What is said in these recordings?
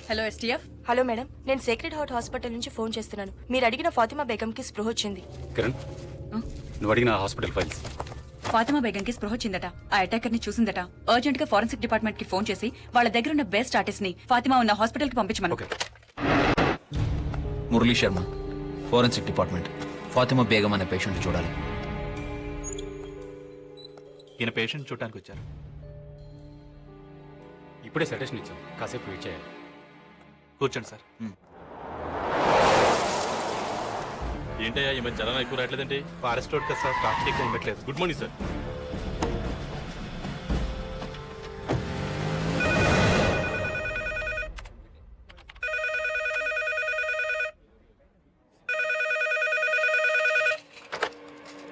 Hello STF. Hello madam, నేను sacred heart hospital నుంచి phone చేస్తున్నాను. మీరు అడిగిన ఫాతిమా బేగంకి స్పృహ వచ్చింది. కిరణ్, నువ్వు అడిగిన హాస్పిటల్ ఫైల్స్. ఫాతిమా బేగంకి స్పృహ వచ్చిందట. ఆ అటాకర్ ని చూసిందట. అర్జెంట్ గా ఫోరెన్సిక్ డిపార్ట్మెంట్ కి ఫోన్ చేసి వాళ్ళ దగ్గర ఉన్న బెస్ట్ ఆర్టిస్ట్ ని ఫాతిమా ఉన్న హాస్పిటల్ కి పంపించమను. Okay. Murali Sharma, forensic department. Fatima Begum అనే పేషెంట్ చూడాలి. ఈయన పేషెంట్ చూడటానికి వచ్చారు. ఇప్పుడే సజెషన్ ఇచ్చాం, కాసేపు వెయిట్ చేయాలి. కూర్చోండి సార్. ఏంటయ్యా ఈ మధ్య జనం ఎక్కువ రావట్లేదండి? ఫారెస్ట్ రోడ్ కదా సార్, ట్రాఫిక్ ఎక్కువ ఉండట్లేదు. Good morning sir.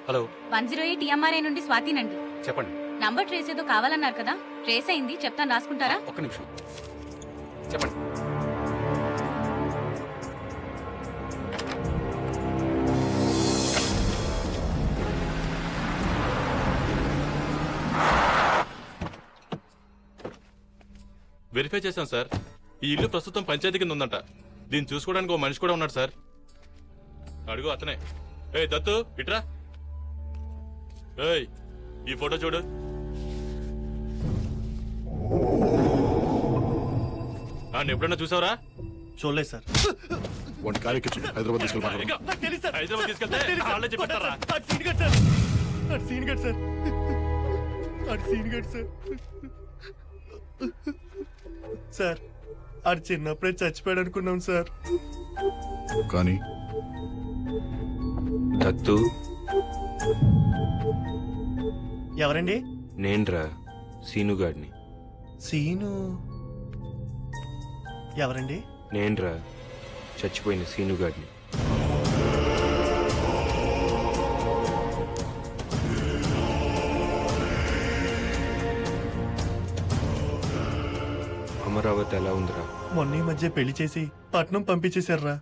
Hello, 108 TMRA నుండి స్వాతినండి. చెప్పండి. నంబర్ ట్రేస్ ఏదో కావాలన్నారు కదా, ట్రేస్ అయింది, చెప్తాను రాసుకుంటారా? ఒక్క నిమిషం చెప్పండి. వెరిఫై చేశాం సార్. ఈ ఇల్లు ప్రస్తుతం పంచాయతీ కింద ఉందంట. దీన్ని చూసుకోవడానికి ఓ మనిషి కూడా ఉన్నాడు సార్. అడుగు అతనే. ఏయ్ దత్తు, ఇట్రా. ఏయ్, ఈ ఫోటో చూడు. ఎప్పుడన్నా చూసావరా? చూడలేదు సార్. వాడిని కారెక్కించు, హైదరాబాద్ తీసుకెళ్ళి హైదరాబాద్ తీసుకెళ్తే వాళ్ళే చెప్పేస్తారా? సార్, ఆడు చిన్నప్పుడే చచ్చిపోయాడు అనుకున్నాం సార్. కానీ దత్తు, ఎవరండి? నేన్రా సీనుగాడిని. సీను ఎవరండి? నేన్రా చచ్చిపోయిన సీనుగాడిని. అమరావతి ఎలా ఉందిరా? మొన్న ఈ మధ్య పెళ్లి చేసి పట్నం పంపించేశారా.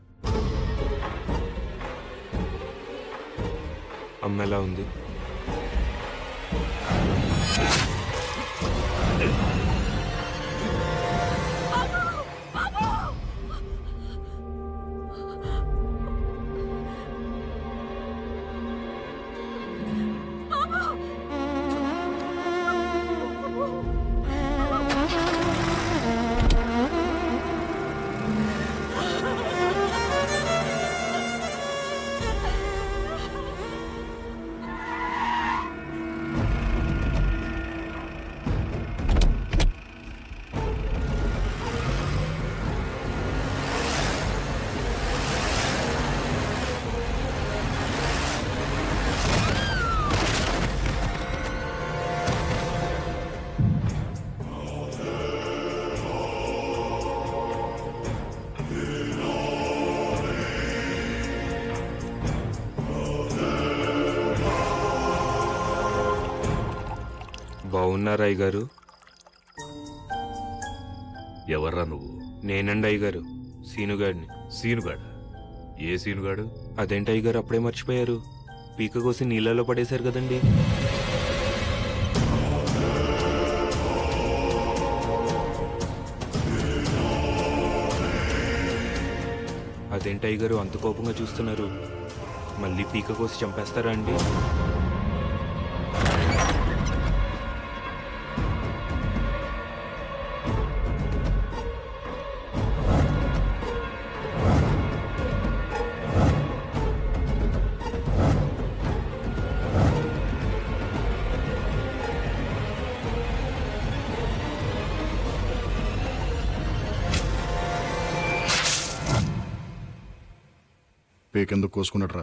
అమ్మ ఎలా ఉంది? బాగున్నారా అయ్యగారు? ఎవర్రా నువ్వు? నేనండి అయ్యగారు, సీనుగాడిని. సీనుగాడు? ఏ సీనుగాడు? అదేంటి అయ్యగారు అప్పుడే మర్చిపోయారు? పీక కోసి నీళ్ళలో పడేశారు కదండి. అదేంటి అయ్యగారు అంత కోపంగా చూస్తున్నారు? మళ్ళీ పీక కోసి చంపేస్తారా అండి? పేకెందుకు కోసుకున్నట్రా?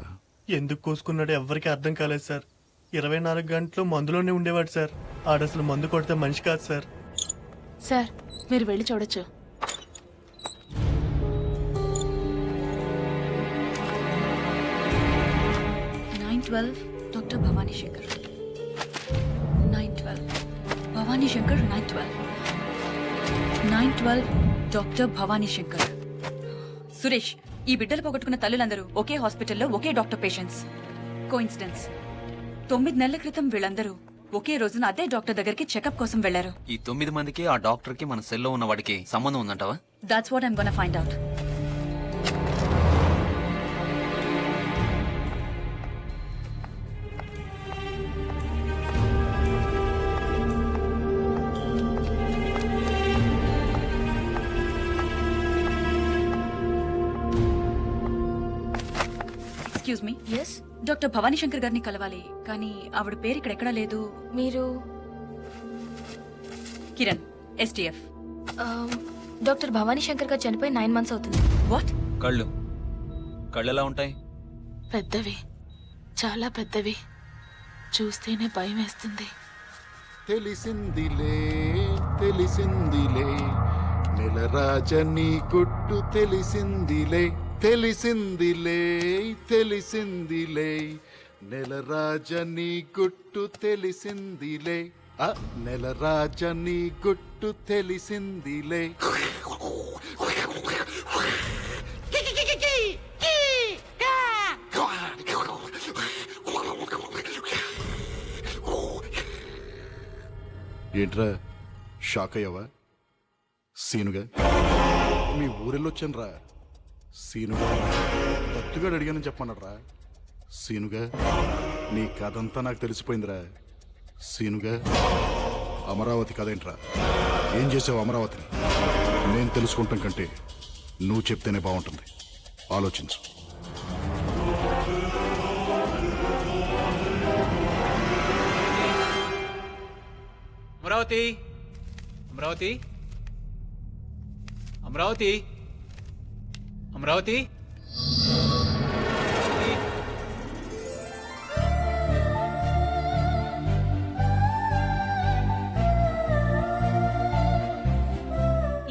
ఎందుకు కోసుకున్నాడో ఎవ్వరికి అర్థం కాలేదు సార్. 24 గంటలు మందులోనే ఉండేవాడు సార్. ఆడసలు మందు కొడితే మనిషి కాదు సార్. సార్, మీరు వెళ్ళి చూడొచ్చు. డాక్టర్ భవానీ శంకర్. 912 భవానీ శంకర్. 912 డాక్టర్ భవానీ శంకర్. సురేష్, ఈ బిడ్డలు పోగొట్టుకున్న తల్లులందరూ ఒకే హాస్పిటల్లో ఒకే డాక్టర్ పేషెంట్స్. కోఇన్సిడెన్స్. 9 నెలల క్రితం వీళ్ళందరూ ఒకే రోజున అదే డాక్టర్ దగ్గరికి చెకప్ కోసం వెళ్లారు. ఈ 9 మందికి ఆ డాక్టర్ కి మన సెల్లో ఉన్న వాడికి సంబంధం ఉందంటావా? That's what I'm gonna find out. Excuse me, yes, doctor Bhavani Shankar గారిని కలవాలి, కానీ ఆవిడ పేరు ఇక్కడ ఎక్కడా లేదు. మీరు కిరణ్, STF. డాక్టర్ భవానీ శంకర్ గారు చనిపోయి 9 months అవుతుంది. వాట్? కళ్ళు కళ్ళు ఎలా ఉంటాయి? పెద్దవి, చాలా పెద్దవి. చూస్తేనే భయం వేస్తుంది. తెలిసిందిలే తెలిసిందిలే నెలరాజని గుట్టు తెలిసిందిలే తెలిసిందిలే తెలిసిందిలే నెలరాజని గుట్టు తెలిసిందిలే నెలరాజని గుట్టు తెలిసిందిలే. ఏంట్రా షాక్ అయ్యావా? సీనుగా మీ ఊరెళ్ళొచ్చాను రా. సీనుగా దత్తుగాడు అడిగానని చెప్పమన్నాడు. సీనుగా నీ కథంతా నాకు తెలిసిపోయిందిరా. సీనుగా అమరావతి కథేంట్రా? ఏం చేసావు అమరావతిని? నేను తెలుసుకుంటాం కంటే నువ్వు చెప్తేనే బాగుంటుంది. ఆలోచించు. అమరావతి, అమరావతి, అమరావతి, అమరావతి.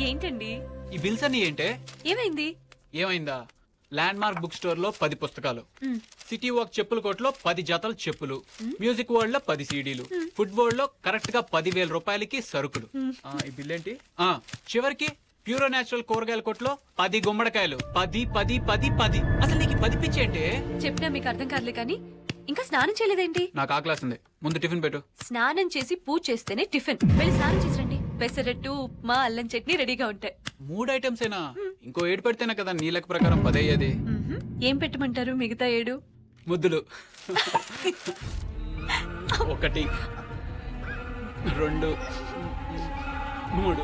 ఏంటండి ఈ బిల్స్ అన్ని ఏంటే? ఏమైంది? ఏమైందా? ల్యాండ్ మార్క్ బుక్ స్టోర్ లో 10 పుస్తకాలు, సిటీ వాక్ చెప్పుల కోట్లో 10 జతల చెప్పులు, మ్యూజిక్ వరల్డ్ లో 10 సీడీలు, ఫుడ్ వరల్డ్ లో కరెక్ట్ గా 10,000 రూపాయలకి సరుకులు. ఈ బిల్ ఏంటి? చివరికి ప్యూరో నేచురల్ కూరగాయల కొట్లో 10 గుమ్మడికాయలు. 10 10 10 10. అసలు నీకు 10 పిచ్చి ఏంటి? చెప్పినా మీకు అర్థం కాదులే, కానీ ఇంకా స్నానం చేయలేదేంటి? నాకు ఆకలేస్తుంది, ముందు టిఫిన్ పెట్టు. స్నానం చేసి పూజ చేస్తేనే టిఫిన్. వెళ్ళి స్నానం చేసి రండి. పెసరట్టు, ఉప్మా, అల్లం చట్నీ రెడీగా ఉంటాయి. 3 ఐటమ్స్ ఏనా? ఇంకో 7 పెడితేనే కదా నీ లెక్క ప్రకారం 10 అయ్యేది. ఏం పెట్టమంటారు మిగతా 7? ముద్దులు. 1 2 3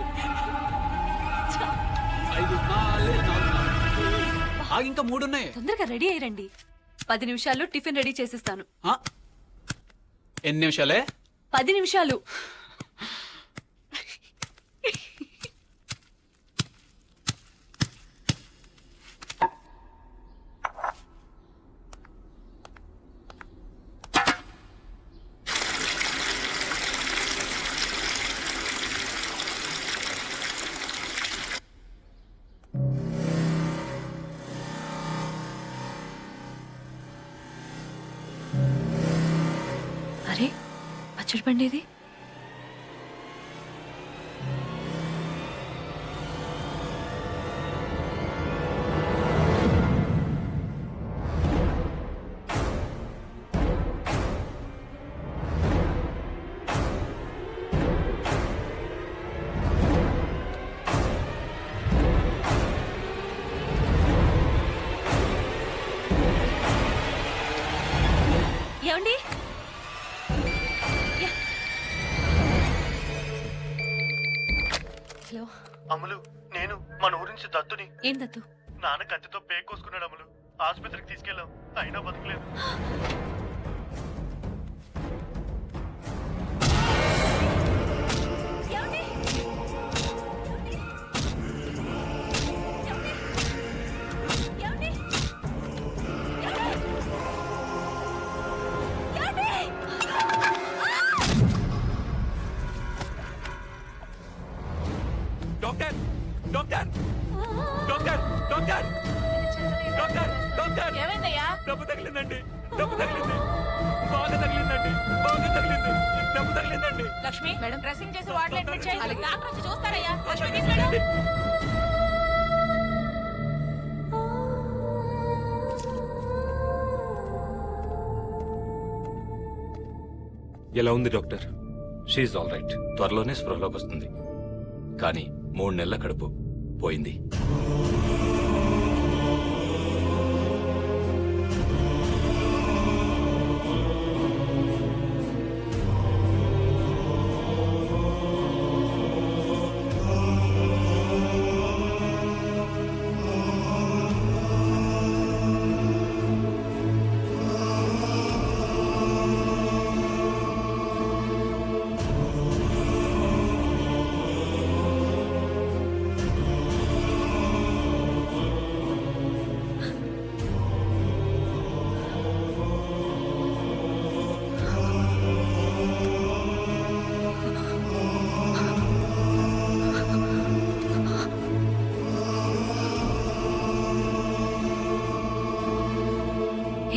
5 6 ఇంకా 3 ఉన్నాయి. తొందరగా రెడీ అయ్యండి. 10 నిమిషాల్లో టిఫిన్ రెడీ చేసిస్తాను. ఎన్ని నిమిషాలే? 10 నిమిషాలు. అరే, పచ్చడి పండేది. ఏమండి? హలో అమలు, నేను మన ఊరి నుంచి దత్తుని. ఏం దత్తు? నాన్న కత్తితో పేక్ కోసుకున్నాడు అమలు. ఆసుపత్రికి తీసుకెళ్ళాం, అయినా బతకలేదు. Doctor, doctor, doctor, doctor, doctor, doctor. ఏమైందయ్యా? డబ్బు తగిలిందండి, డబ్బు తగిలింది, బాగా తగిలిందండి, బాగా తగిలింది, డబ్బు తగిలిందండి. లక్ష్మి, మేడం డ్రెస్సింగ్ చేసి వార్డులో అడ్మిట్ చేయి. అలాగే డాక్టర్ వచ్చి చూస్తారయ్యా. లక్ష్మి తీసుకెళ్ళు. ఎలా ఉంది డాక్టర్? She all right. త్వరలోనే స్పృహలోకి వస్తుంది. కానీ 3 నెలల కడుపు. పోయింది.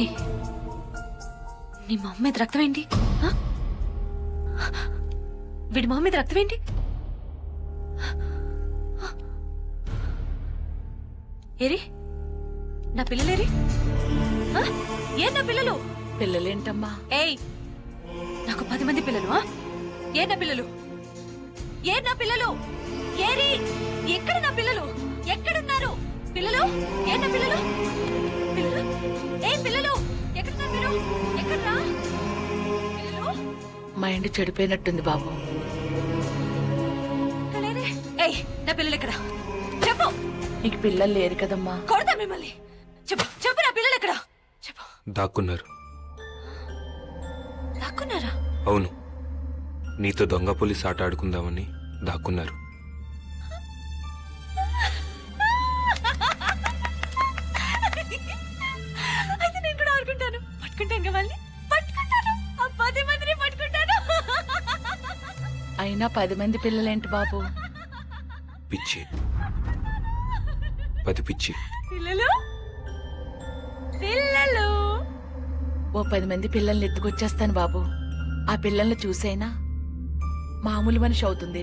ఏ, నీ మొహం మీద రక్తం ఏంటి? ఆ? వీడి మొహం మీద రక్తం ఏంటి? ఏరి నా పిల్లలేరి? ఆ? ఏ నా పిల్లలు? పిల్లలేంటమ్మా? ఏయ్, నాకు 10 మంది పిల్లలు. ఆ? ఏ నా పిల్లలు? ఏ నా పిల్లలు? ఏరి, ఎక్కడ నా పిల్లలు? ఎక్కడున్నారు పిల్లలు? ఏ నా పిల్లలు? పిల్లలు? ఏ పిల్లలు? ఎక్కడున్నారు మీరు? ఎక్కడ్రా పిల్లలు? మైండ్ చెడిపోయినట్టుంది బాబు. లేరే. ఏయ్, నా పిల్లలు ఎక్కడ? చెప్పు. నీకు పిల్లలు లేరు కదమ్మా. కొడతా మిమ్మల్ని. చెప్పు, చెప్పు, నా పిల్లలు ఎక్కడ? చెప్పు. దాక్కున్నారు. దాక్కున్నారా? అవును, నీతో దొంగ పోలీస్ ఆట ఆడుకుందామని దాక్కున్నారు. అయితే నేను కూడా ఆడుకుంటాను. పట్టుకుంటాను కదా వాళ్ళని. పట్టుకుంటాను. ఆ 10 మందిని పట్టుకుంటాను. అయినా 10 మంది పిల్లలేంటి బాబు? పిచ్చి, 10 పిచ్చి. పిల్లలు, పిల్లలు. ఓ 10 మంది పిల్లల్ని ఎత్తుకొచ్చేస్తాను బాబు. ఆ పిల్లల్ని చూసైనా మామూలు మనిషి అవుతుంది.